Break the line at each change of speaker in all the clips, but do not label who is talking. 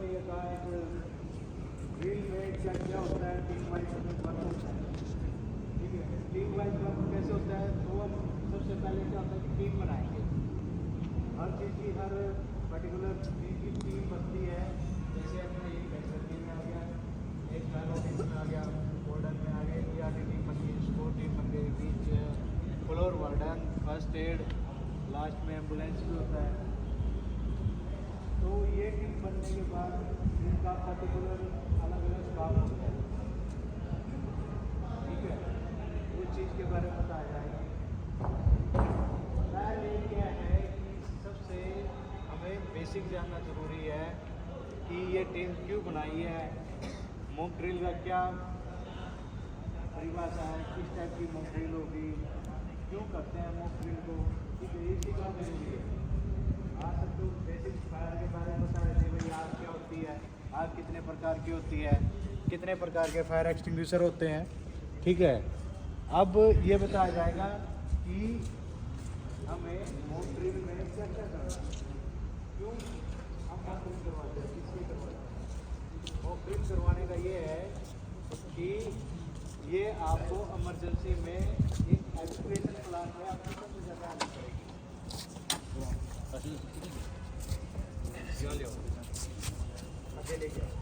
मैंने ये कहा है कि ड्रिल में क्या क्या होता है, टीम वाइज वर्क होता है। ठीक है, टीम वाइज वर्क कैसे होता है, तो हम सबसे पहले क्या होता है कि टीम बनाएंगे। हर चीज़ की हर पर्टिकुलर चीज़ की टीम बनती है। जैसे अपना ये बैचलर टीम में आ गया, एक फैलो टीम में आ गया, मॉडर्न में आ गए, ईआरडी टीम बन गई, स्पोर्ट टीम बन गई, बीच floor warden, first aid, last में एम्बुलेंस भी होता है। तो ये टीम बनने के बाद इनका पर्टिकुलर अलग अलग काम होता है। ठीक है, उस चीज़ के बारे में बताया जाएगा। पहले क्या है कि सबसे हमें बेसिक जानना ज़रूरी है कि ये टीम क्यों बनाई है, मॉक ड्रिल का क्या परिभाषा है, किस टाइप की मॉक ड्रिल होगी, क्यों करते हैं मॉक ड्रिल को, ठीक है, ये सीखना जरूरी है। आज सब तो बेसिक फायर के बारे में बता रहे थे, भाई आग क्या होती है, आग कितने प्रकार की होती है, कितने प्रकार के फायर एक्सटिंग्विशर होते हैं। ठीक है, अब ये बताया जाएगा कि हमें मॉक ड्रिल में क्या क्या करना है, क्यों हम मॉक ड्रिल करवाते हैं, किसलिए करवाते हैं। मॉक ड्रिल करवाने का ये है कि ये आपको इमरजेंसी में एक एजुकेशन प्लान में आपको सबसे ज़्यादा आनी पड़ेगी। आगे लेके आओ।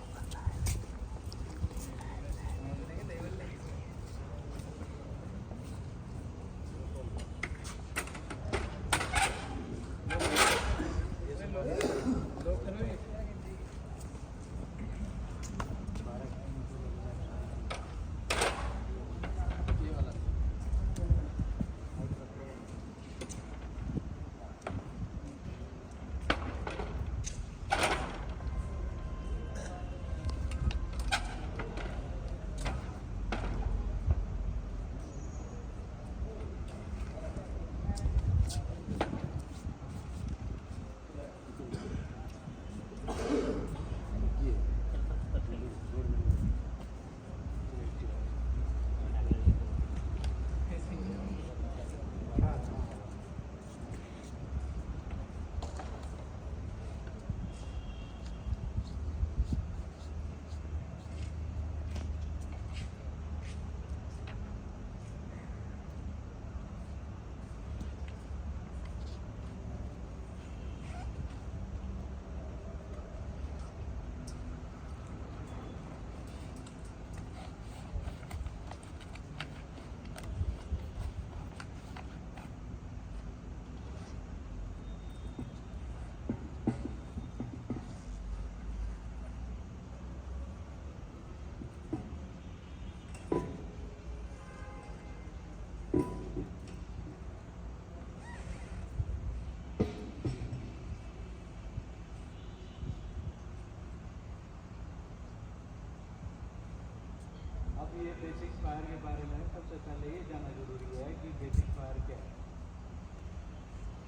ये बेसिक फायर के बारे में सबसे पहले ये जानना जरूरी है कि बेसिक फायर क्या है।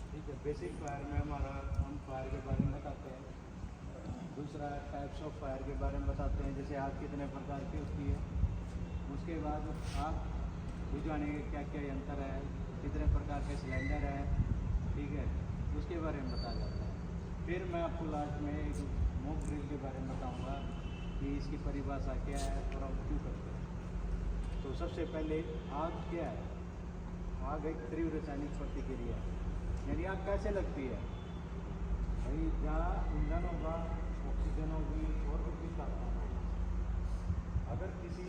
ठीक है, बेसिक फायर में हमारा हम फायर के बारे में बताते हैं। दूसरा टाइप्स ऑफ फायर के बारे में बताते हैं, जैसे आग कितने प्रकार की होती है। उसके बाद आग बुझाने के क्या क्या यंत्र है, कितने प्रकार के सिलेंडर है, ठीक है, उसके बारे में बताया जाता है। फिर मैं आपको लास्ट में एक मॉक ड्रिल के बारे में बताऊँगा कि इसकी परिभाषा क्या है और हम क्यों करते हैं। तो सबसे पहले आग क्या है, आग एक तीव्र रासायनिक प्रतिक्रिया है। यानी आग कैसे लगती है, भाई जहाँ ईंधन होगा, ऑक्सीजन होगी और कुछ तापमान होगा। अगर किसी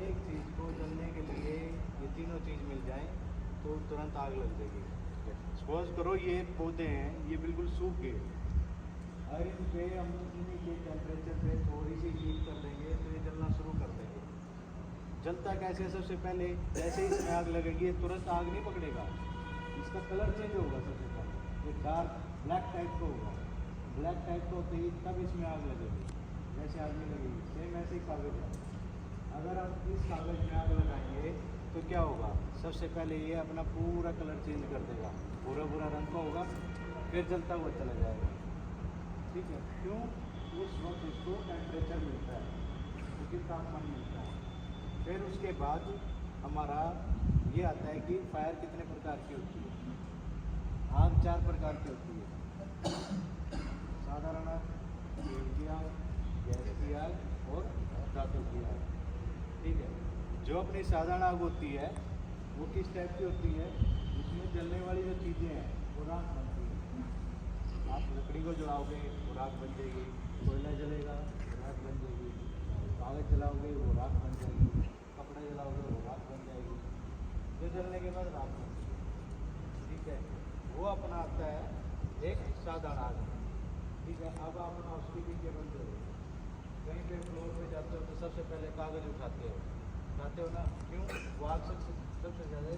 एक चीज़ को जलने के लिए ये तीनों चीज़ मिल जाए तो तुरंत आग लग जाएगी। सपोज करो ये पौधे हैं, ये बिल्कुल सूख गए, और इन पे हम इन्हीं के टेम्परेचर पे थोड़ी सी हीट कर देंगे तो ये जलना शुरू कर देंगे। जलता कैसे, सबसे पहले जैसे ही इसमें आग लगेगी तुरंत आग नहीं पकड़ेगा, इसका कलर चेंज होगा। सबसे पहले ये डार्क ब्लैक टाइप का होगा, ब्लैक टाइप का होते ही तब इसमें आग लगेगी, जैसे आग नहीं लगेगी। सेम ऐसे ही कागज़ है, अगर हम इस कागज़ में आग लगाएंगे तो क्या होगा, सबसे पहले ये अपना पूरा कलर चेंज कर देगा, पूरा पूरा रंग का होगा, फिर जलता हुआ चला जाएगा। ठीक है, क्यों, उस वक्त उसको टेम्परेचर मिलता है, क्योंकि तापमान मिलता है। फिर उसके बाद हमारा ये आता है कि फायर कितने प्रकार की होती है। आग 4 प्रकार की होती है, साधारण आग, की आग, गैस की आग और धातु की आग। ठीक है, जो अपनी साधारण आग होती है वो किस टाइप की होती है, उसमें जलने वाली जो चीज़ें हैं वो राख बनती है। आप लकड़ी को जलाओगे वो राख बन जाएगी, कोयला जलेगा वो राख बन जाएगी, कागज जलाओगे वो राख बन जाएगी, कपड़े जलाओगे वो राख बन जाएगी, जो जलने के बाद राख बन जाएगी। ठीक है, वो अपना आता है एक साधारण आग। ठीक है, अब आप हाउस कीपिंग के बंदे हो, कहीं पे फ्लोर पे जाते हो तो सबसे पहले कागज़ उठाते हो ना, क्यों? वो आग सबसे ज़्यादा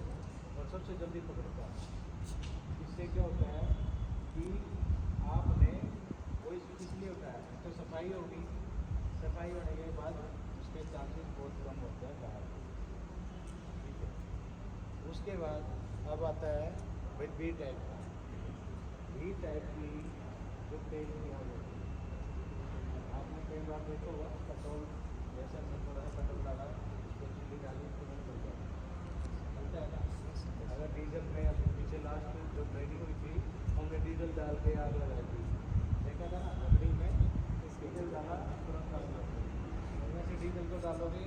और सबसे जल्दी पकड़ता है। इससे क्या होता है कि आपने वो इसलिए उठाया तो सफाई होगी, सफाई होने के बाद उसके चांसेस बहुत कम होते हैं बाहर। ठीक है, उसके बाद अब आता है भाई बी टाइप का। बी टाइप की जो तेल की आग होती है, आपने कई बार देखा होगा पेट्रोल जैसा थोड़ा सा पेट्रोल डाला उसको चीनी डाली तुरंत बन जाता है ना। अगर डीजल में अपने पीछे लास्ट में जो ट्रेनिंग हुई थी हमने डीजल डाल के आग लगाई थी, देखा था ना, लकड़ी में डीजल डाला तुरंत आग लग गई। वैसे डीजल को डालोगे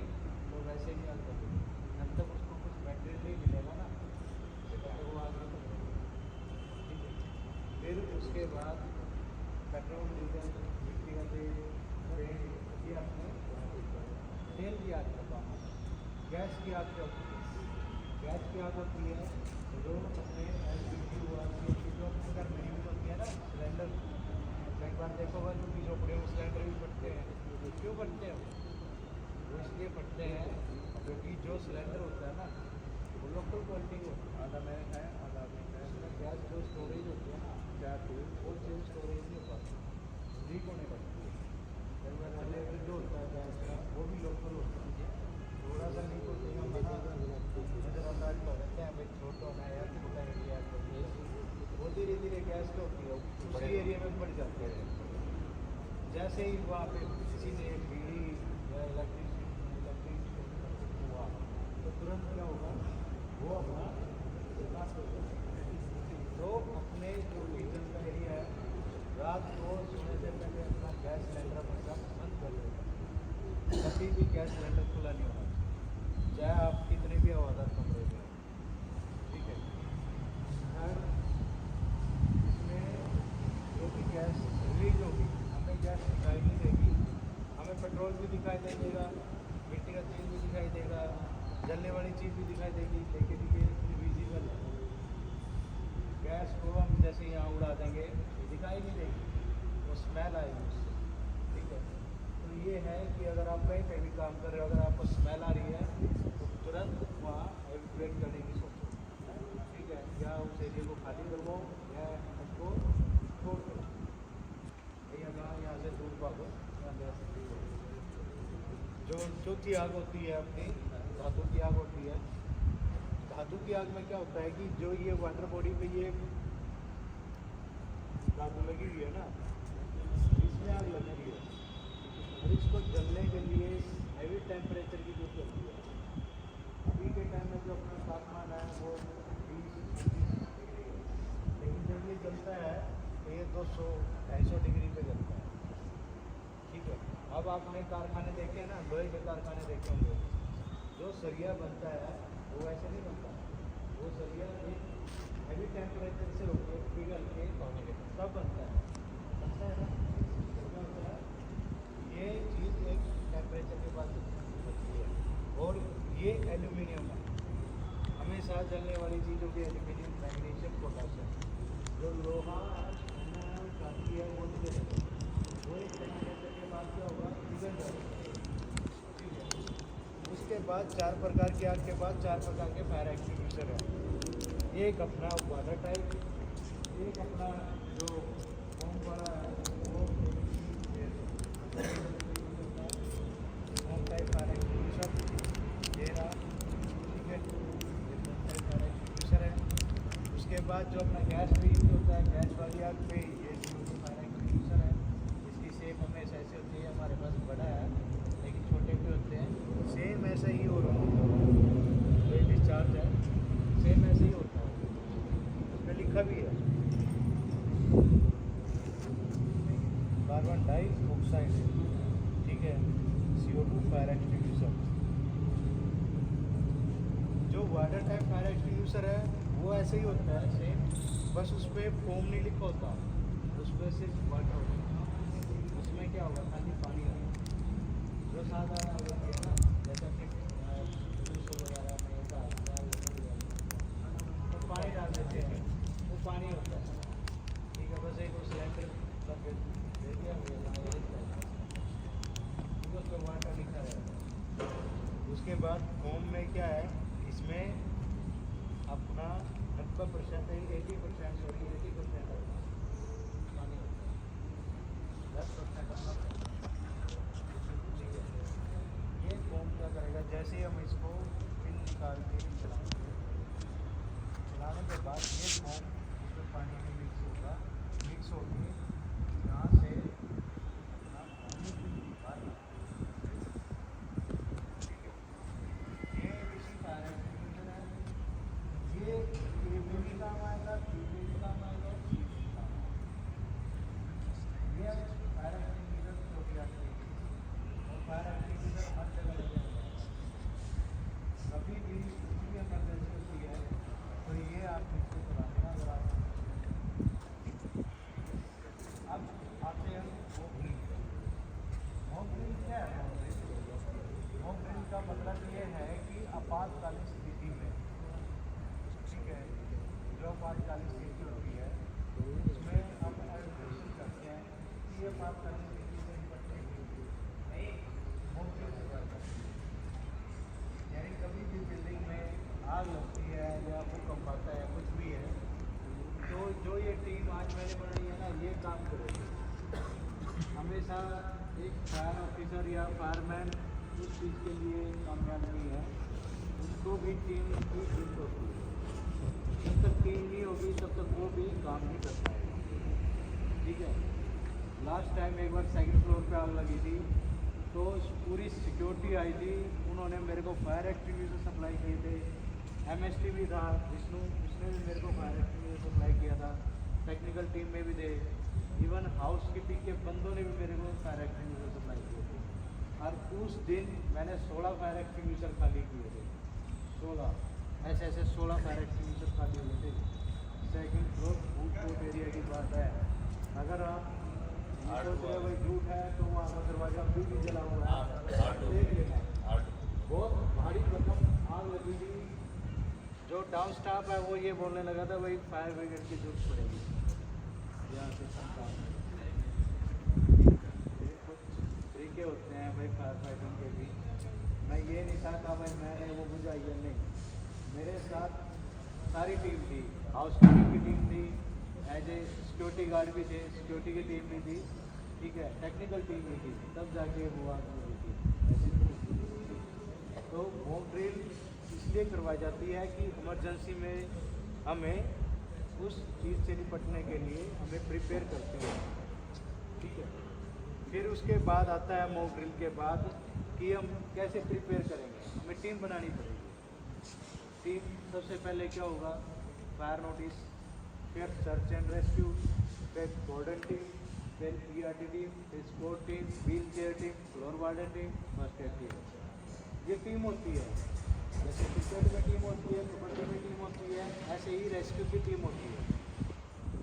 तो वैसे ही आग लगेगी, जब तक उसको कुछ मटेरियल नहीं मिलेगा ना जब तक वो आग नहीं लगेगी। ठीक है, फिर उसके बाद पेट्रोल डीजल मिट्टी का तेल पेंट ये अपने तेल की आग का काम है। गैस की आग क्या होती है? गैस की आग होती है जो अपने LPG हुआ CNG जो अपने घर में यूज होती है ना, सिलेंडर। कई बार देखो भाई जो झोपड़ियों में सिलेंडर भी फटते हैं, क्यों फटते हैं? वो इसलिए फटते हैं क्योंकि जो सिलेंडर होता है ना वो लोकल क्वालिटी का होता है, आधा मैंने खाया आधा आपने खाया। गैस जो स्टोरेज होती है ना वो चेंज स्टोरेज नहीं हो पाती, लीक होने लगती है। कई बार सिलेंडर जो होता है गैस का वो भी लोकल होता है, थोड़ा सा लीक होते हैं नज़रअंदाज कर देते हैं, भाई छोटा है या छोटा एरिया है, वो धीरे धीरे गैस क्या होती है उसी एरिया में बढ़ जाती है। जैसे ही वहाँ पे किसी ने बीड़ी या इलेक्ट्रिक हुआ तो तुरंत क्या होगा, वो अपना ब्लास्ट हो जाएगा। तो अपने जो किचन का एरिया है रात को सोने से पहले अपना गैस सिलेंडर अपना बंद कर देगा। कभी भी गैस सिलेंडर खुला नहीं होना, चाहे आप कितने भी हवादार कमरे में। ठीक है, और इसमें जो भी गैस रिलीज होगी हमें गैस दिखाई नहीं देगी, हमें पेट्रोल भी दिखाई दे देगा, मिट्टी का तेल भी दिखाई देगा, जलने वाली चीज़ भी दिखाई देगी, लेकिन ये इनविजिबल है। गैस को हम जैसे यहाँ उड़ा देंगे दिखाई नहीं देगी, वो स्मेल आएगी उससे। ठीक है, तो ये है कि अगर आप कहीं पे भी काम कर रहे हो, अगर आपको स्मेल आ रही है तो तुरंत वहाँ एवैक्यूएट करने की सोचो। ठीक है, या उस एरिया को खाली करवाओ या उसको छोड़ दो, यहाँ से दूर भागो। जो चौथी आग होती है अपनी धातु की आग होती है। धातु की आग में क्या होता है कि जो ये वाटर बॉडी पे ये धातु लगी हुई है ना, इसमें आग लगती है और इसको जलने के लिए हैवी टेम्परेचर की जरूरत होती है। अभी के टाइम में जो अपना तापमान है वो 20-25 डिग्री है, लेकिन जब ये जलता है तो ये 200-250 डिग्री पे जलता है। ठीक है, अब आपने कारखाने देखे हैं ना, लोहे के कारखाने देखे होंगे, जो सरिया बनता है वो वैसे नहीं बनता, वो सरिया एक हैवी टेम्परेचर से होकर पिघल के तब बनता है ना। क्या होता है, ये चीज़ एक टेम्परेचर के बाद बनती है और ये एल्यूमिनियम है। हमेशा जलने वाली चीज़ों की एल्यूमिनियम, मैग्नीशियम, पोटाशियम। जो लोहा चांदी है वो नहीं जलेगा, वो एक टेम्परेचर के बाद क्या होगा, पिघल जाएगा। ठीक है, उसके बाद 4 प्रकार की आग के बाद 4 प्रकार के फायर एक्सटिंग्विशर है। एक अपना वाटर टाइप, एक अपना जो बम वाला है वो बम टाइप फायर एक्सटिंग्विशर ये रहा। ठीक है, ये बम टाइप फायर एक्सटिंग्विशर है। उसके बाद जो अपना गैस पे यूज होता है, गैस वाली आग पे ये CO2 फायर एक्सटिंग्विशर है। इसकी शेप हमेशा ऐसे होती है, हमारे पास बड़ा है लेकिन छोटे भी होते हैं, सेम ऐसा ही हो रहा है। ये डिस्चार्ज है सेम ऐसे ही होता है, उसमें लिखा भी है कार्बन डाइऑक्साइड। ठीक है, CO2 फायर एक्सटिंग्विशर। जो वाटर टाइप फायर एक्सटिंग्विशर है वो ऐसे ही होता है सेम, बस उस पर फोम नहीं लिखा होता, उस पर सिर्फ वाटर होता है। उसमें क्या होगा, खाली पानी होगा। जो सादा होती है ना, जैसा कि जूस वगैरह में तो पानी डाल देते हैं, वो पानी होता है। ठीक है, बस एक सिलेंडर दे दिया, उस पर वाटर लिखा रहेगा। उसके बाद फोम में क्या है, इसमें अपना 90% 80% सॉरी 80% पानी होता है, 10% अपना। ये फोम क्या करेगा, जैसे ही हम इसको पिन निकाल के चलाने के बाद ये फोम उसमें पानी में मिक्स होगा, मिक्स होके यहाँ से का मतलब ये है कि आपातकालीन स्थिति में, ठीक है, जो आपातकालीन स्थिति होती है उसमें हम एडमिशन करते हैं कि ये आपातकालीन स्थिति से निपटने के लिए यानी कभी भी बिल्डिंग में आग लगती है या भूकंप आता है, कुछ भी है, तो जो ये टीम आज मैंने बनाई है ना, ये काम करेगी। हमेशा एक फायर ऑफिसर या फायरमैन उस चीज़ के लिए कामयाब नहीं है, उसको भी टीम की जरूरत होती है। जब तक टीम नहीं होगी तब तक वो भी काम नहीं कर पाएगा। ठीक है, लास्ट टाइम एक बार सेकंड फ्लोर पे आग लगी थी, तो पूरी सिक्योरिटी आई थी, उन्होंने मेरे को फायर एक्सटिंग्विशर सप्लाई किए थे। MST भी था विष्णु, उसने भी मेरे को फायर एक्सटिंग्विशर सप्लाई किया था, टेक्निकल टीम में भी थे, इवन हाउस कीपिंग के बंदों ने भी मेरे को फायर एक्सटिंग्विशर सप्लाई किए थे। और उस दिन मैंने 16 फायर एक्सटिंग्विशर खाली किए थे, 16 ऐसे 16 फायर एक्सटिंग्विशर खाली हुए थे। Second floor food court area की बात है, अगर आप भाई झूठ है तो वहाँ का दरवाजा अभी भी जला हुआ है, देख लेना। बहुत भारी रकम आग लगी थी। जो डाउन स्टाफ है वो ये बोलने लगा था भाई फायर ब्रिगेड की जरूरत पड़ेगी यहाँ से सरकार में। तरीके होते हैं भाई फायर फाइटिंग के भी। मैं ये नहीं चाहता भाई मैंने वो बुझाई है, नहीं, मेरे साथ सारी टीम थी, हाउस कीपिंग की टीम थी, एज ए सिक्योरिटी गार्ड भी थे, सिक्योरिटी की टीम भी थी, ठीक है, टेक्निकल टीम भी थी, तब जाके वो आग लगी थी। तो मॉक ड्रिल इसलिए करवाई जाती है कि इमरजेंसी में हमें उस चीज़ से निपटने के लिए हमें प्रिपेयर करते हैं। ठीक है, फिर उसके बाद आता है मॉक ड्रिल के बाद कि हम कैसे प्रिपेयर करेंगे, हमें टीम बनानी पड़ेगी। टीम सबसे पहले क्या होगा, फायर नोटिस, फिर सर्च एंड रेस्क्यू, फिर कॉर्डन टीम, फिर ERT टीम, फिर sport team, wheel chair team, floor warden team, first aid team. ये टीम होती है, जैसे क्रिकेट में टीम होती है, कबड्डी में टीम होती है, ऐसे ही रेस्क्यू की टीम होती है।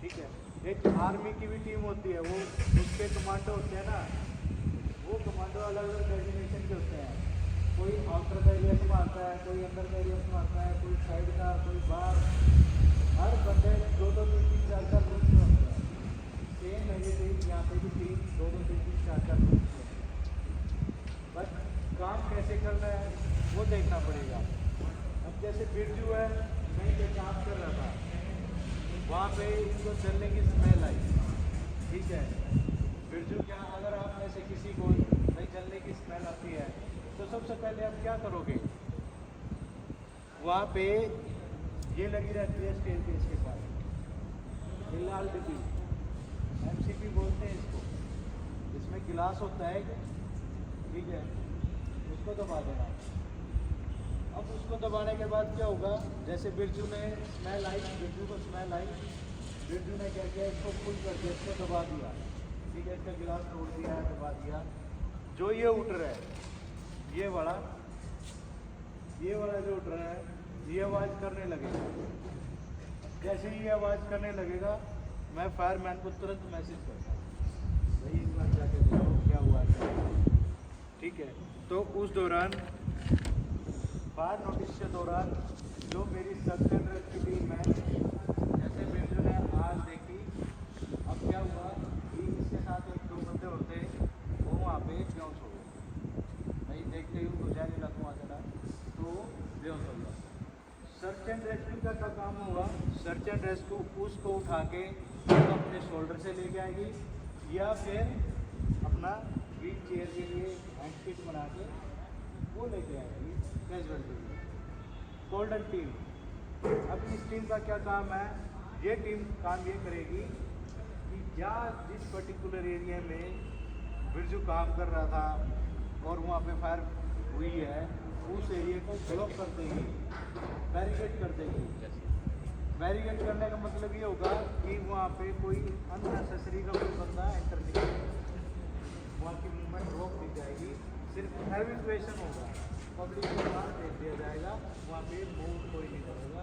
ठीक है, एक आर्मी की भी टीम होती है, वो उसके कमांडो होते हैं ना, वो कमांडो अलग अलग डेजिग्नेशन के होते हैं। कोई आउटर का एरिया संभालता है, कोई अंदर का एरिया संभालता है, कोई साइड का, कोई बाहर, हर बंदे 2-2, 3-3, 4-4 ग्रुप में होते हैं। सेम है ये टीम, यहाँ पे भी टीम 2-2, 3-3, 4-4 ग्रुप में। बट काम कैसे करना है वो देखना पड़ेगा। अब जैसे बिरजू है, कहीं पे काम कर रहा था, वहाँ पे इसको जलने की स्मेल आई। ठीक है, बिरजू क्या, अगर आप में से किसी को नहीं जलने की स्मेल आती है तो सबसे पहले आप क्या करोगे, वहाँ पे ये लगी रहती है स्टेज के इसके पास, लाल डिब्बी, MCP बोलते हैं इसको, इसमें गिलास होता है, ठीक है, उसको दबा देना। अब उसको दबाने के बाद क्या होगा, जैसे बिरजू ने स्मेल आई, बिरजू को स्मेल आई, बिरजू ने क्या किया, इसको फुल कर दिया, इसको दबा दिया। ठीक है, इसका गिलास तोड़ दिया, दबा दिया। जो ये उठ रहा है, ये वाला जो उठ रहा है, ये आवाज़ करने लगेगा। जैसे ही ये आवाज़ करने लगेगा, मैं फायरमैन को तुरंत मैसेज करता हूँ, भाई एक बार जाके देखो क्या हुआ है। ठीक है, तो उस दौरान फायर नोटिस के दौरान जो मेरी सर्च एंड रेस्क्यू टीम है, जैसे बिल्डर ने आज देखी, अब क्या हुआ कि इसके साथ एक दो बंदे होते, वो वहाँ पे बेहोश हो गए। भाई देखते ही उनको जहरीला लगा वहाँ चला, तो बेहोश हो गया। सर्च एंड रेस्क्यू का क्या काम हुआ, सर्च एंड रेस्क्यू उसको उठा के अपने शोल्डर से लेके आएगी, या फिर अपना व्हील चेयर के लिए हैंड किट बना के वो लेके आएगी कैजुअलिटी में। गोल्डन टीम, अब इस टीम का क्या काम है, ये टीम काम ये करेगी कि जिस पर्टिकुलर एरिया में बिरजू काम कर रहा था और वहाँ पे फायर हुई है, उस एरिया को ब्लॉक कर देगी, बैरिकेड कर देगी। बैरिकेड करने का मतलब ये होगा कि वहाँ पे कोई अननेसेसरी का कोई बंदा एंटर नहीं करेगा, वहाँ की मूवमेंट रोक दी जाएगी, सिर्फ एविक्वेशन होगा, पब्लिक को बाहर भेज दिया जाएगा, वहाँ पे मूव कोई नहीं करेगा,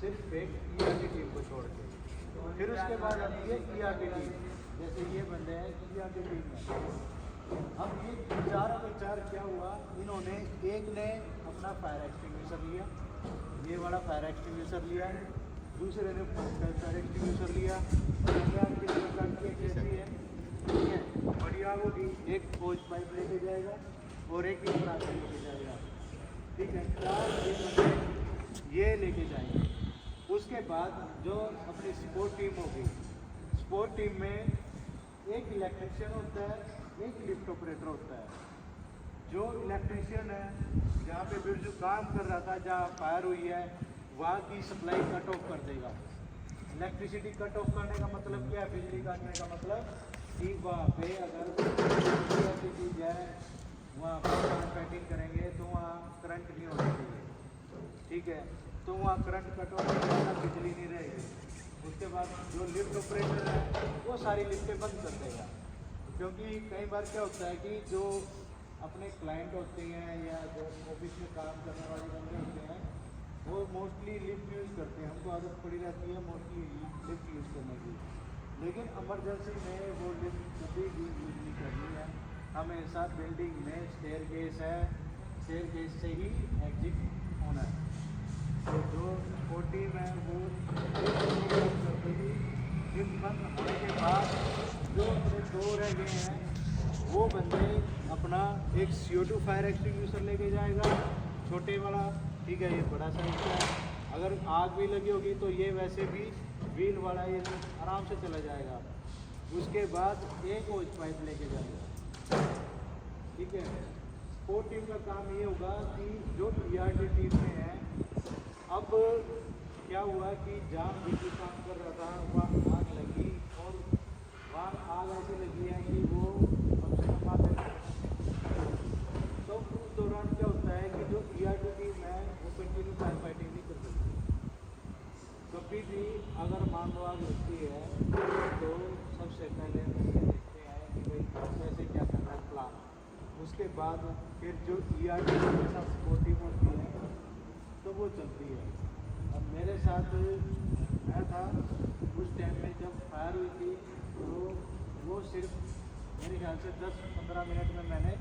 सिर्फ एक ERT टीम को छोड़ के। फिर उसके बाद आती है ERT टीम, जैसे ये बंदे हैं ERT टीम में। अब ये चारों के चार क्या हुआ, इन्होंने एक ने अपना फायर एक्सटिंग्विशर लिया, ये वाला फायर एक्सटिंग्विशर लिया, दूसरे ने फायर एक्सटिंग्विशर लिया, कैसी है, ठीक है, बड़ी आग होगी, एक पोज पाइप लेके जाएगा और एक इंफ्रास्ट्रक्चर लेके जाएगा। ठीक है, चार ये लेके जाएंगे। उसके बाद जो अपनी सपोर्ट टीम होगी, सपोर्ट टीम में एक इलेक्ट्रिशियन होता है, एक लिफ्ट ऑपरेटर होता है। जो इलेक्ट्रिशियन है, जहाँ पे बिरजू काम कर रहा था, जहाँ फायर हुई है, वहाँ की सप्लाई कट ऑफ कर देगा। इलेक्ट्रिसिटी कट ऑफ करने का मतलब क्या है, बिजली काटने का मतलब कि वहाँ पे अगर चीज़ है, वहाँ पर फाइटिंग करेंगे तो वहाँ करंट नहीं होना चाहिए। ठीक है, तो वहाँ करंट कट ऑफ हो जाएगा, बिजली नहीं रहेगी। उसके बाद जो लिफ्ट ऑपरेटर है, वो सारी लिफ्टें बंद कर देगा, क्योंकि कई बार क्या होता है कि जो अपने क्लाइंट होते हैं या जो ऑफिस में काम करने वाले बंदे होते हैं, वो मोस्टली लिफ्ट यूज़ करते हैं, हमको आदत पड़ी रहती है मोस्टली लिफ्ट यूज़ करने की, लेकिन इमरजेंसी में वो लिफ्ट कभी भी यूज़ नहीं करनी है। हमेशा बिल्डिंग में स्टेयरकेस है, स्टेयरकेस से ही एग्जिट होना है। तो जो सपोर्ट टीम है वो लिफ्ट बंद होने के बाद जो अपने दो रह गए हैं, वो बंदे अपना एक CO2 फायर एक्सटिंग्विशर लेके जाएगा, छोटे वाला। ठीक है, ये बड़ा साइज का है, अगर आग भी लगी होगी तो ये वैसे भी व्हील वाला ये आराम से चला जाएगा। उसके बाद एक होज पाइप लेके जाएगा। ठीक है, सपोर्ट टीम का काम ये होगा कि जो ERT टीम में है, अब क्या हुआ कि जहाँ बिजली काम कर रहा था वहाँ आग लगी, और वहाँ आग ऐसी लगी है कि वो कम से कम आते हैं। तो उस दौरान क्या होता है कि जो ERT टीम है वो कंटिन्यू फायर फाइटिंग नहीं कर सकती। कभी भी अगर मान लो आग लगती है तो सबसे पहले हम ये देखते हैं कि भाई कैसे क्या करना है प्लान। उसके बाद फिर जो ERT के साथ सपोर्ट टीम होती है तो वो चलती है। अब मेरे साथ मैं था उस टाइम में जब फायर हुई थी, तो वो सिर्फ मेरे ख्याल से 10-15 मिनट में मैंने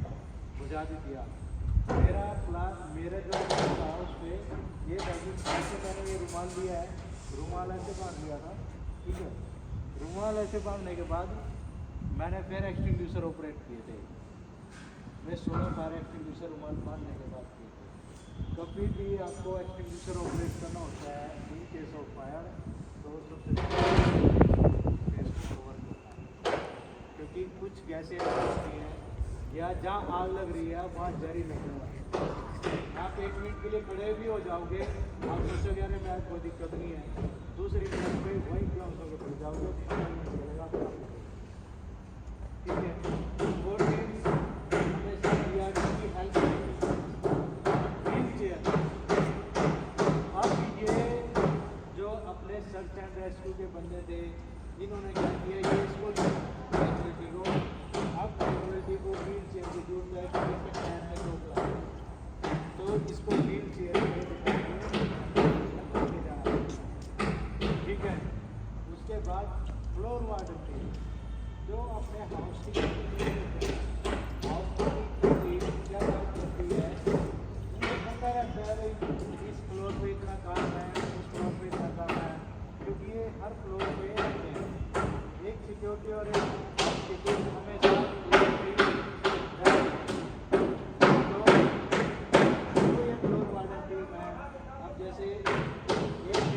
बुझा भी दिया। मेरा प्लान, मेरा जो था उस पर ये था कि जैसे मैंने ये रुमाल लिया है, रुमाल ऐसे बांध लिया था। ठीक है, रुमाल ऐसे बांधने के बाद मैंने फिर एक्सटिंग्विशर ऑपरेट किए थे। मैं 16 फायर एक्सटिंग्विशर रुमाल बांधने के बाद किए थे। कभी भी आपको एक्सटिंग्विशर ऑपरेट करना होता है इन केस ऑफ फायर, तो सबसे फेस को कवर करना है, क्योंकि कुछ गैसें होती हैं या जहाँ आग लग रही है वहाँ जहरी निकलना है। आप 1 मिनट के लिए खड़े भी हो जाओगे, आप सोचोगे अरे मैं कोई दिक्कत नहीं है, दूसरी मिनट पे वहीं बेहोश होकर पड़ जाओगे, चलेगा। ठीक है, वो टीम हमेशा ERT की हेल्प करेगी। व्हील चेयर, अब ये जो अपने सर्च एंड रेस्क्यू के बंदे थे, इन्होंने क्या किया, ये इसको फैसिलिटी को अब गड्डी को व्हील चेयर की जरूरत है कि इसमें टायर में रोक लगे, तो इसको व्हील चेयर में बिठा के ले जाना है। ठीक है। उसके बाद फ्लोर वार्डन टीम जो अपने हाउस की टीम क्या काम करती है, बता रहता है भाई इस फ्लोर पे इतना काम है, उस फ्लोर पे इतना काम है, क्योंकि ये हर फ्लोर पे रहते हैं। एक सिक्योरिटी और एक सिक्योरिटी हमेशा ये फ्लोर वार्डन टीम है। अब जैसे एक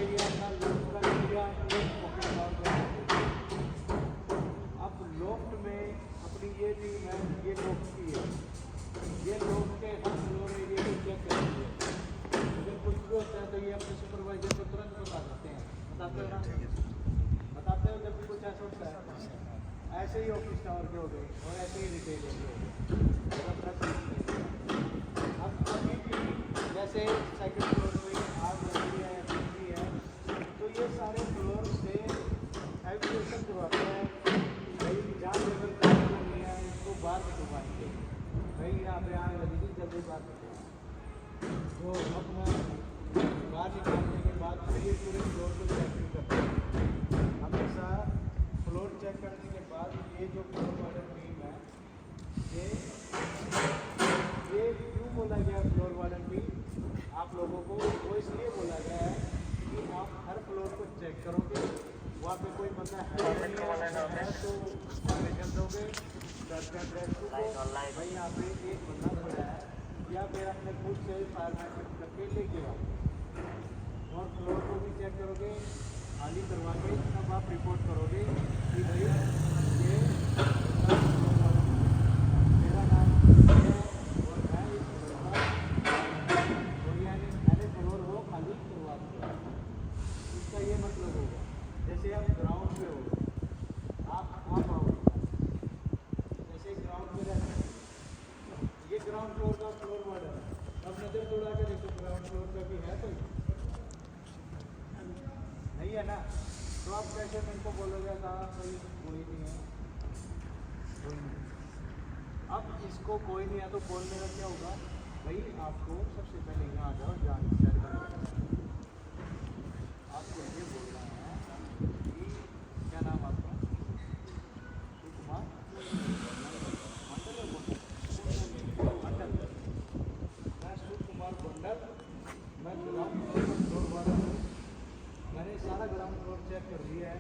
एरिया का लोफ्ट का एरिया एक ऑफिस और अब लोफ्ट में अपनी ये टीम है, ये लोफ्ट की है, ये लोफ्ट के हर फ्लोर एरिया को चेक करती है। अगर कुछ भी होता है तो ये अपने सुपरवाइजर को तुरंत बता देते हैं। बताते हो ना, बताते हो जब भी कुछ ऐसा होता है। ऐसे ही ऑफिस टावर के हो गए और ऐसे ही रिटेल के हो गए। अब अभी भी जैसे सेकंड फ्लोर पे आग लगी है, बिजली है, तो ये सारे फ्लोर से एविडेशन करवाते हैं भाई जहाँ लेवल काम करनी है इसको बाहर निकलवाएंगे, भाई यहाँ पे आग लगी थी जल्दी बाहर निकलवाएंगे। तो अपना बाहर निकालने के बाद फिर ये पूरे फ्लोर को चेक भी करते हैं। हमेशा फ्लोर चेक करने के बाद ये जो फ्लोर वार्डन टीम है, ये क्यों बोला गया फ्लोर वार्डन टीम आप लोगों को, वो इसलिए बोला गया है कि आप हर फ्लोर को चेक करोगे, वहाँ पे कोई बंदा है तो मैनेजर दोगे, भाई यहाँ पे एक बंदा पड़ा है, या फिर अपने खुद से फायर मैनेजमेंट करके लेके आओ और फ्लोर को भी चेक करोगे, खाली करवा के तब आप रिपोर्ट करोगे कि भाई ये मेरा नाम है और मैं इस फ्लोर यानी मैंने फ्लोर वो खाली करवा दिया। इसका ये मतलब होगा जैसे आप ग्राउंड पे हो, आप आओ, जैसे ग्राउंड पे रहते हैं, ये ग्राउंड फ्लोर का फ्लोर वार्डन है। अब नजर दौड़ा के देखो ग्राउंड फ्लोर का भी है कोई नहीं है ना, तो आप कैसे मेरे को बोलोगे कोई कोई नहीं है, कोई नहीं। अब इसको कोई नहीं है तो बोलने का क्या होगा, भाई आपको सबसे पहले यहाँ आ जाओ, जान सेट करो। आपको ये बोलना है कि क्या नाम आपका, कुमार मंडल, मैं सुध कुमार मंडल, मैं ग्राउंड फ्लोर वाला हूँ। मैंने सारा ग्राउंड फ्लोर चेक कर लिया है,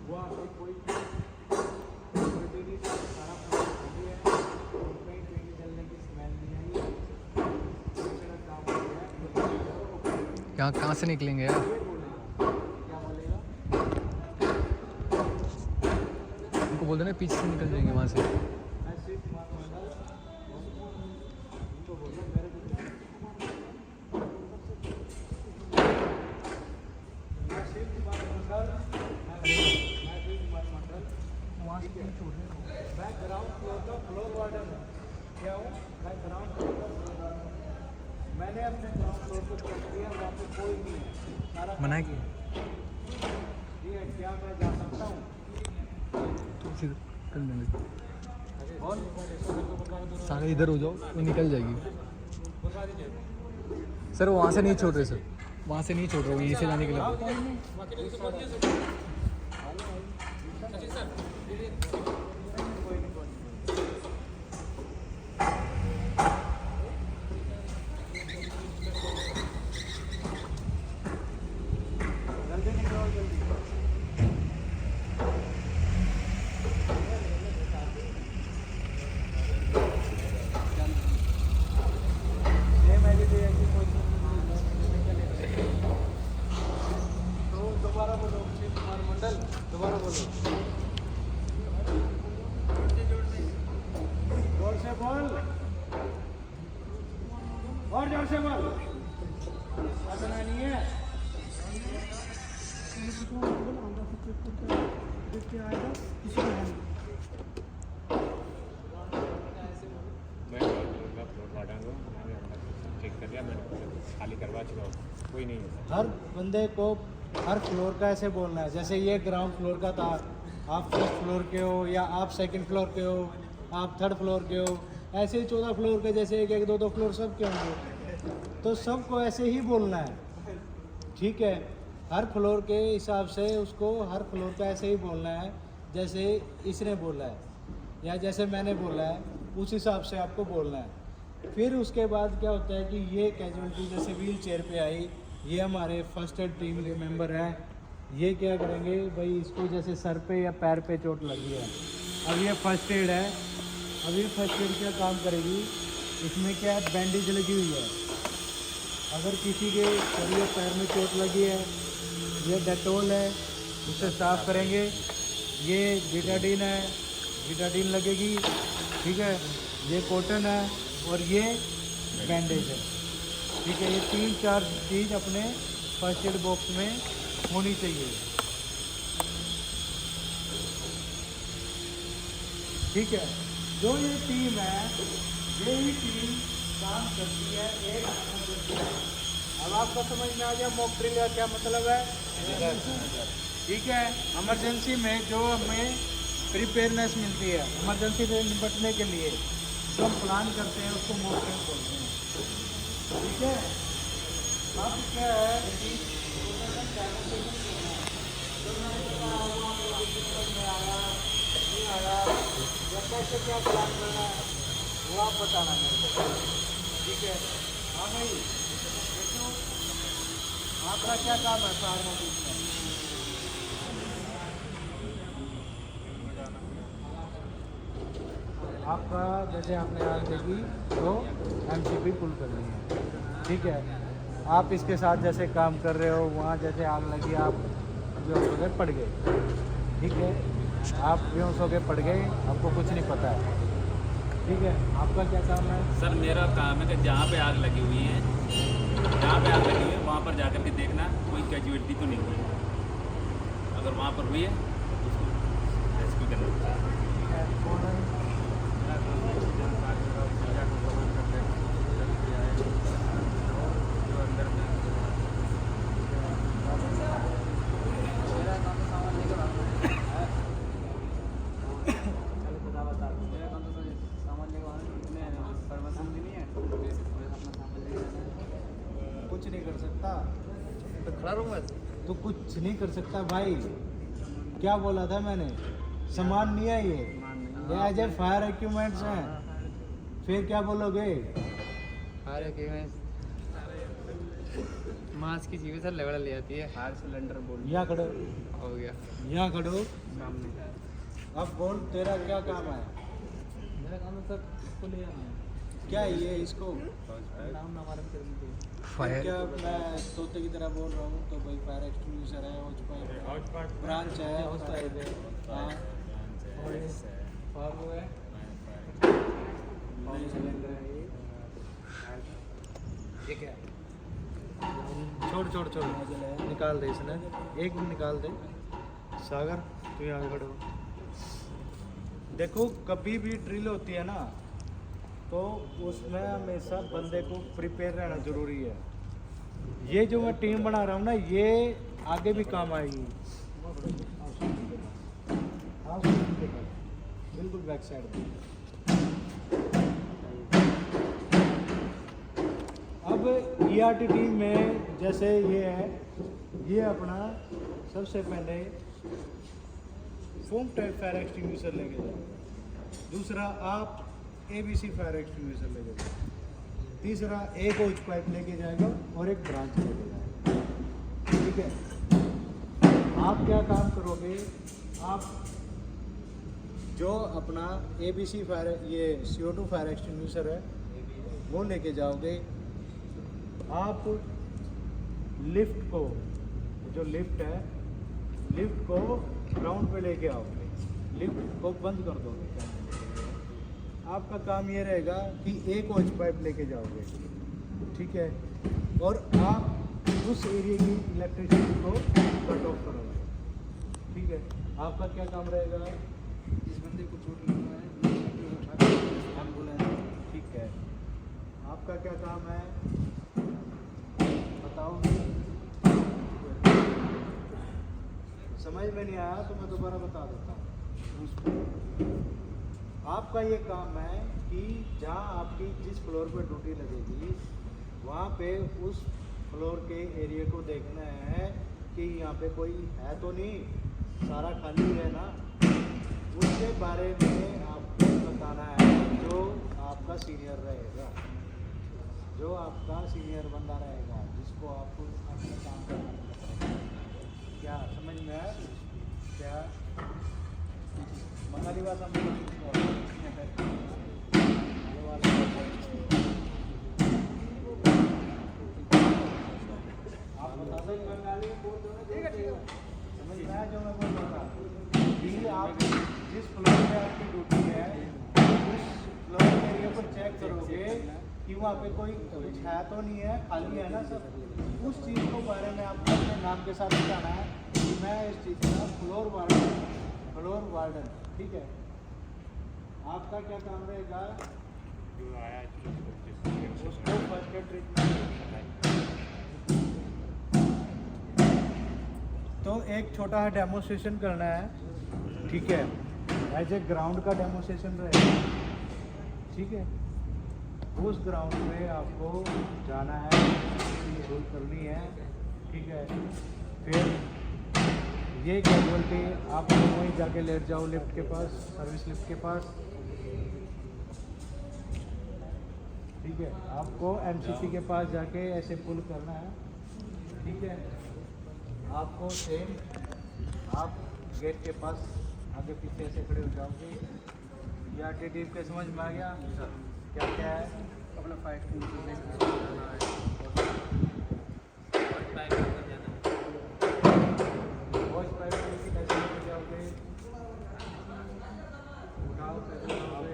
वहाँ पे कोई सारा फ्लोर खाली है, कहीं कहीं जलने की स्मेल नहीं आई है, मेरा काम हो गया है।
यहाँ कहाँ से निकलेंगे यार?
ये बोलेगा, क्या बोलेगा,
उनको बोल देना पीछे से निकल जाएंगे वहाँ से।
मैं शिव कुमार मंडल, उनको बोलो मेरे को मैं शिव कुमार मंडल, ठीक है। मैं ग्राउंड फ्लोर का फ्लोर वार्डन हूँ, क्या हूँ, मैं ग्राउंड फ्लोर का फ्लोर वार्डन हूँ। मैंने अपने ग्राउंड फ्लोर को चेक किया, वहाँ पे कोई नहीं है, सारा
मना किया
ठीक है। क्या मैं जा सकता हूँ
कर लेंगे,
और
सारे इधर हो जाओ वो निकल जाएगी। सर वहाँ से नहीं छोड़ रहे सर, वहाँ से नहीं छोड़ रहे, वो यहीं से जाने के लिए।
जल्दी निकलो, जल्दी तो दोबारा बोलो शिव कुमार मंडल, दोबारा बोलो, जोर से बोल, और जोर से बोल, हंसना नहीं है।
चेक कर लिया मैंने, खाली करवा चुका हूँ, कोई नहीं है।
हर बंदे को हर फ्लोर का ऐसे बोलना है, जैसे ये ग्राउंड फ्लोर का था, आप फर्स्ट फ्लोर के हो या आप सेकंड फ्लोर के हो, आप थर्ड फ्लोर के हो, ऐसे ही 14 फ्लोर के जैसे एक एक दो दो फ्लोर सब के होंगे, तो सबको ऐसे ही बोलना है, ठीक है। हर फ्लोर के हिसाब से उसको हर फ्लोर का ऐसे ही बोलना है, जैसे इसने बोला है या जैसे मैंने बोला है उस हिसाब से आपको बोलना है। फिर उसके बाद क्या होता है कि ये कैजुअलिटी जैसे व्हील चेयर पे आई, ये हमारे फर्स्ट एड टीम के मेंबर हैं, ये क्या करेंगे भाई, इसको जैसे सर पे या पैर पे चोट लगी है, अब ये फर्स्ट एड है, अब ये फर्स्ट एड क्या काम करेगी, इसमें क्या है बैंडेज लगी हुई है, अगर किसी के सर या पैर में चोट लगी है, ये डेटोल है, उसे साफ करेंगे, ये बीटाडीन है, बीटाडीन लगेगी, ठीक है, ये कॉटन है और ये बैंडेज है, ठीक है। ये 3-4 चीज़ अपने फर्स्ट एड बॉक्स में होनी चाहिए, ठीक है। जो ये टीम है, यही टीम काम करती है एक इमरजेंसी में। अब आपको समझ में आ गया मॉक ड्रिल का क्या मतलब है, ठीक है। इमरजेंसी में जो हमें प्रिपेयरनेस मिलती है, इमरजेंसी से निपटने के लिए जो हम प्लान करते हैं उसको मॉक ड्रिल बोलते हैं, ठीक है। अब क्या है कि कैसे क्या प्लान करना है वो आप बताना मेरे को, ठीक है। हाँ भाई देखो, आपका क्या काम है फार्म ऑफिस में? आपका जैसे आपने आग लगी तो एमसीपी पुल करनी है, ठीक है। आप इसके साथ जैसे काम कर रहे हो, वहाँ जैसे आग लगी, आप बेहोश हो गए पड़ गए, ठीक है, आप बेहोश हो गए पड़ गए, आपको कुछ नहीं पता है, ठीक है। आपका क्या काम है?
सर मेरा काम है कि जहाँ पे आग लगी हुई है, जहाँ पे आग लगी हुई है वहाँ पर जाकर के देखना कोई कैजुअलिटी तो नहीं हुई है, अगर वहाँ पर हुई है तो उसको रेस्क्यू करना।
कुछ नहीं कर सकता
तो खड़ा रहूँगा।
तो कुछ नहीं कर सकता भाई, क्या बोला था मैंने, सामान नहीं है ये एज ए फायर इक्विपमेंट्स हैं, फिर क्या बोलोगे?
अरे कि मैं मास्क की चीज़ें सर लेवल ले जाती है।
फायर सिलेंडर बोल
यहाँ खड़ो,
हो गया
यहाँ खड़ो,
सामने।
अब बोल तेरा क्या काम है?
मेरा काम है सर इसको ले जाना है,
क्या है ये, इसको
नाम ना मालूम करने के लिए।
फिर क्या मैं तोते की तरह बोल रहा हूँ तो भाई फायर एक्सटिंग्विशर है, हॉट ब्रांच है, हाँ
और वो है
फायर सिलेंडर है ये क्या है? छोड़ छोड़ छोड़ निकाल दे इसने, एक मिनट निकाल दे। सागर तू यहाँ खड़ो, देखो कभी भी ड्रिल होती है ना तो उसमें हमेशा बंदे को प्रिपेयर रहना ज़रूरी है। ये जो मैं टीम बना रहा हूँ ना, ये आगे भी काम आएगी। बिल्कुल बैक साइड पे। अब ERT टीम में जैसे ये है, ये अपना सबसे पहले फोम टाइप फायर एक्सटिंग्विशर लेके जाओ, दूसरा आप ABC फायर एक्सटिंग्विशर लेके जाओ, तीसरा एक होज पाइप लेके जाएगा और एक ब्रांच लेके जाएगा, ठीक है। आप क्या काम करोगे, आप जो अपना ABC फायर ये CO2 फायर एक्सटिंग्विशर है वो लेके जाओगे। आप लिफ्ट को, जो लिफ्ट है, लिफ्ट को ग्राउंड पे लेके आओगे, लिफ्ट को बंद कर दोगे। आपका काम ये रहेगा कि एक होज पाइप लेके जाओगे, ठीक है, और आप उस एरिया की इलेक्ट्रिसिटी को कट ऑफ करोगे, ठीक है। आपका क्या काम रहेगा, इस बंदे को चोट लगना है, एम्बुलेंस, ठीक है। आपका क्या काम है बताओ, समझ में नहीं आया तो मैं दोबारा बता देता हूँ। आपका ये काम है कि जहाँ आपकी जिस फ्लोर पे ड्यूटी लगेगी वहाँ पे उस फ्लोर के एरिया को देखना है कि यहाँ पे कोई है तो नहीं, सारा खाली है ना। उसके बारे में आपको बताना है जो आपका सीनियर रहेगा, जो आपका सीनियर बंदा रहेगा, जिसको आपको अपना काम करना है। क्या समझ में आया? क्या बंगाली भाषा में आप बता दो बंगाली बोल दो ना, ठीक है समझ में आया जो मैं बोल रहा था कि आप जिस फ्लोर पे आपकी ड्यूटी है उस फ्लोर एरिया पर चेक करोगे कि वहाँ पे कोई कुछ है तो नहीं है, खाली है ना सब। उस चीज़ को बारे में आपको अपने नाम के साथ बताना है कि मैं इस चीज़ का फ्लोर वार्डन, ठीक है। आपका क्या काम रहेगा?
जो आया
उसको फर्स्ट एड ट्रीटमेंट। तो एक छोटा सा डेमोस्ट्रेशन करना है, ठीक है। एज ए ग्राउंड का डेमोस्ट्रेशन रहेगा, ठीक है। उस ग्राउंड पे आपको जाना है, रोल करनी है, ठीक है। फिर ये कैजुअलिटी आप वहीं जाके लेट जाओ लिफ्ट के पास, सर्विस लिफ्ट के पास, ठीक है। आपको एमसीसी के पास जाके ऐसे पुल करना है, ठीक है। आपको सेम आप गेट के पास आगे पीछे ऐसे खड़े हो जाओगे। या टीटीप के समझ में आ गया क्या क्या है? अपना 5 जाना है, वॉइस पाइप की कैसे लेके जाओगे, उठाओ कैसे जाओगे,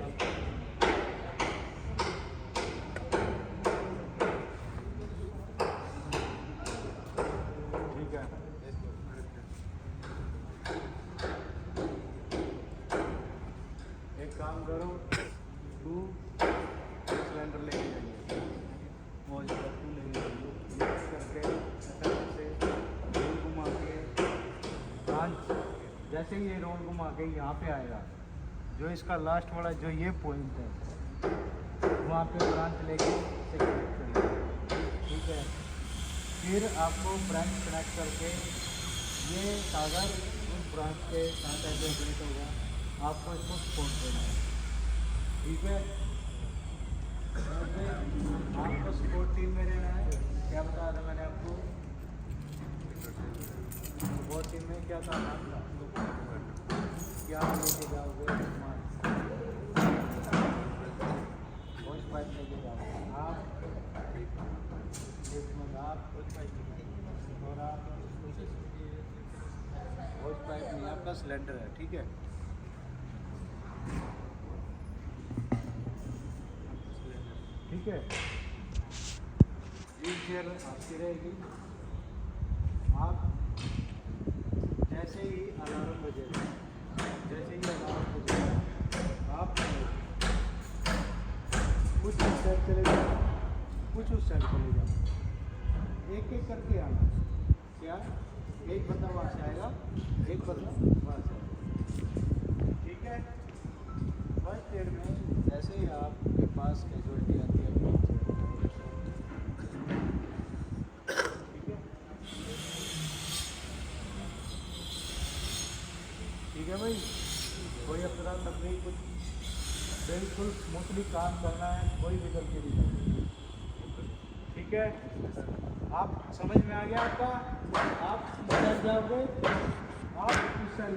ठीक है। एक काम करो, तू सिलेंडर लेके जाइए, वॉइस पाइप तू लेके जाइए, मिक्स करके ऐसे रोल घुमा के ब्रांच, जैसे ही ये रोल घुमा के यहाँ पे आएगा, जो इसका लास्ट वाला जो ये पॉइंट है वहाँ पे ब्रांच लेके कनेक्ट करिए, ठीक है। फिर आपको ब्रांच कनेक्ट करके ये कागज़ उस ब्रांच के साथ ऐसे अपडेट होगा, आपको इसको सपोर्ट देना है, ठीक है। आपको सपोर्ट टीम में रहना है। क्या बताया था मैंने आपको? सपोर्ट टीम में क्या काम आपका? क्या लेके जाओगे? वॉइस पाइप लेके जाओगे आप, एक मिनट आप और आप वॉइस पाइप नहीं, आपका सिलेंडर है, ठीक है। ठीक है, व्हील चेयर आपकी रहेगी। आप जैसे ही अलार्म बजेगा, आप कुछ उस साइड चले जाओ, कुछ उस साइड चले जाओ, एक एक करके आना। क्या? एक बंदा वहाँ से आएगा, एक बंदा वहाँ से आएगा, ठीक है। फर्स्ट एड में जैसे ही आपके पास कैजुअलिटी आती है, ठीक है भाई, कोई अफसरा तकलीफ कुछ बिल्कुल स्मूथली काम करना है, कोई भी गलती नहीं करनी, ठीक है। आप समझ में आ गया आपका? आप समझ जाओगे, आप इस साइड